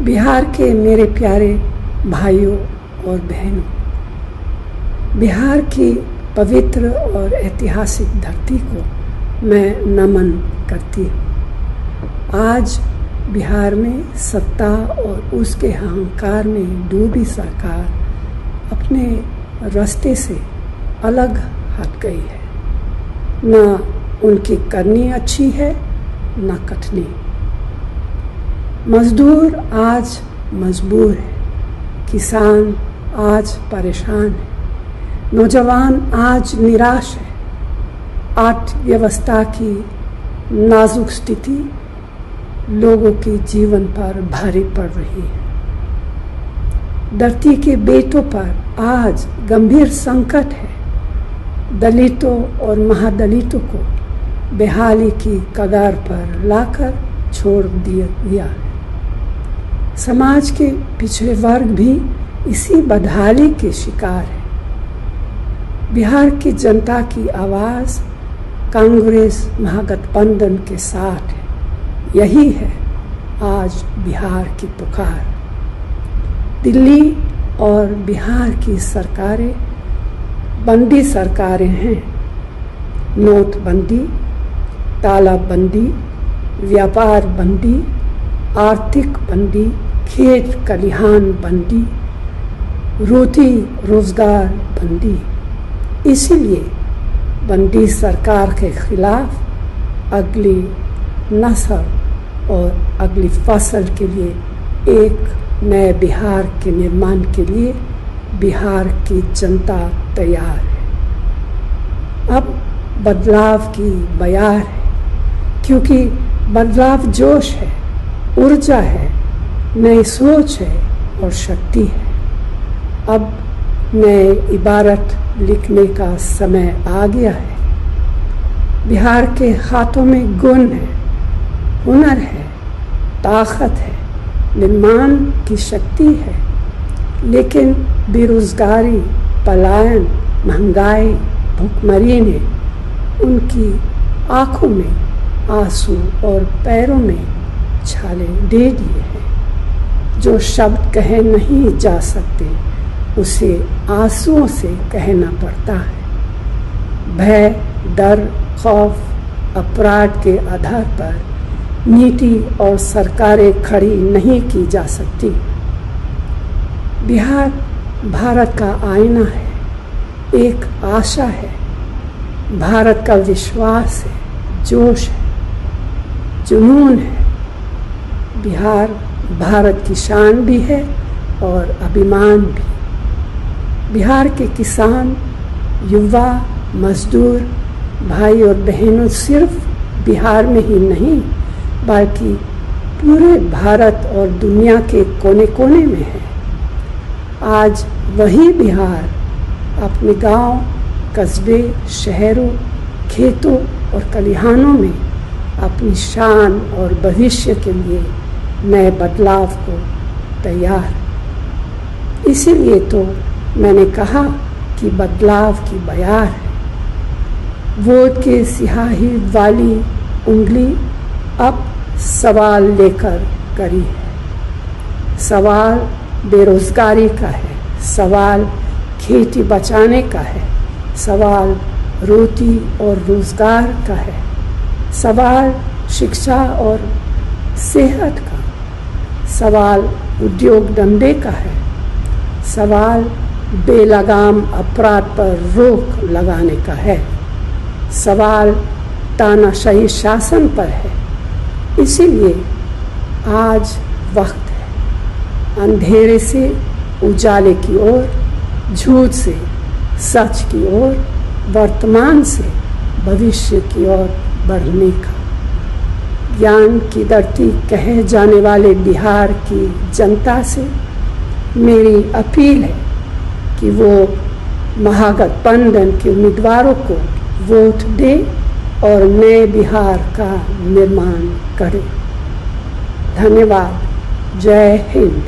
बिहार के मेरे प्यारे भाइयों और बहनों, बिहार की पवित्र और ऐतिहासिक धरती को मैं नमन करती हूँ। आज बिहार में सत्ता और उसके अहंकार में डूबी सरकार अपने रास्ते से अलग हट गई है। न उनकी करनी अच्छी है न कटनी। मजदूर आज मजबूर है, किसान आज परेशान है, नौजवान आज निराश है। अर्थव्यवस्था की नाजुक स्थिति लोगों के जीवन पर भारी पड़ रही है। धरती के बेटों पर आज गंभीर संकट है। दलितों और महादलितों को बेहाली की कगार पर लाकर छोड़ दिया है। समाज के पिछड़े वर्ग भी इसी बदहाली के शिकार है। बिहार की जनता की आवाज़ कांग्रेस महागठबंधन के साथ है। यही है आज बिहार की पुकार। दिल्ली और बिहार की सरकारें बंदी सरकारें हैं। नोटबंदी, तालाबंदी, व्यापार बंदी, आर्थिक बंदी, खेत खलिहान बंदी, रोटी रोजगार बंदी। इसीलिए बंदी सरकार के खिलाफ अगली नस्ल और अगली फसल के लिए एक नए बिहार के निर्माण के लिए बिहार की जनता तैयार है। अब बदलाव की बयार है, क्योंकि बदलाव जोश है, ऊर्जा है, नई सोच है और शक्ति है। अब नए इबारत लिखने का समय आ गया है। बिहार के हाथों में गुण है, हुनर है, ताकत है, निर्माण की शक्ति है। लेकिन बेरोजगारी, पलायन, महंगाई, भुखमरी ने उनकी आंखों में आंसू और पैरों में छाले दे दिए हैं। जो शब्द कहे नहीं जा सकते उसे आंसुओं से कहना पड़ता है। भय, डर, खौफ, अपराध के आधार पर नीति और सरकारें खड़ी नहीं की जा सकती। बिहार भारत का आईना है, एक आशा है, भारत का विश्वास है, जोश है, जुनून है। बिहार भारत की शान भी है और अभिमान भी। बिहार के किसान, युवा, मजदूर, भाई और बहनों सिर्फ बिहार में ही नहीं बल्कि पूरे भारत और दुनिया के कोने कोने में है। आज वही बिहार अपने गांव, कस्बे, शहरों, खेतों और खलिहानों में अपनी शान और भविष्य के लिए नए बदलाव को तैयार। इसीलिए तो मैंने कहा कि बदलाव की बयार है। वोट के सियाही वाली उंगली अब सवाल लेकर करी है। सवाल बेरोजगारी का है, सवाल खेती बचाने का है, सवाल रोटी और रोजगार का है, सवाल शिक्षा और सेहत का, सवाल उद्योग धंधे का है, सवाल बेलगाम अपराध पर रोक लगाने का है, सवाल तानाशाही शासन पर है। इसीलिए आज वक्त है अंधेरे से उजाले की ओर, झूठ से सच की ओर, वर्तमान से भविष्य की ओर बढ़ने का। ज्ञान की धरती कहे जाने वाले बिहार की जनता से मेरी अपील है कि वो महागठबंधन के उम्मीदवारों को वोट दे और नए बिहार का निर्माण करे। धन्यवाद। जय हिंद।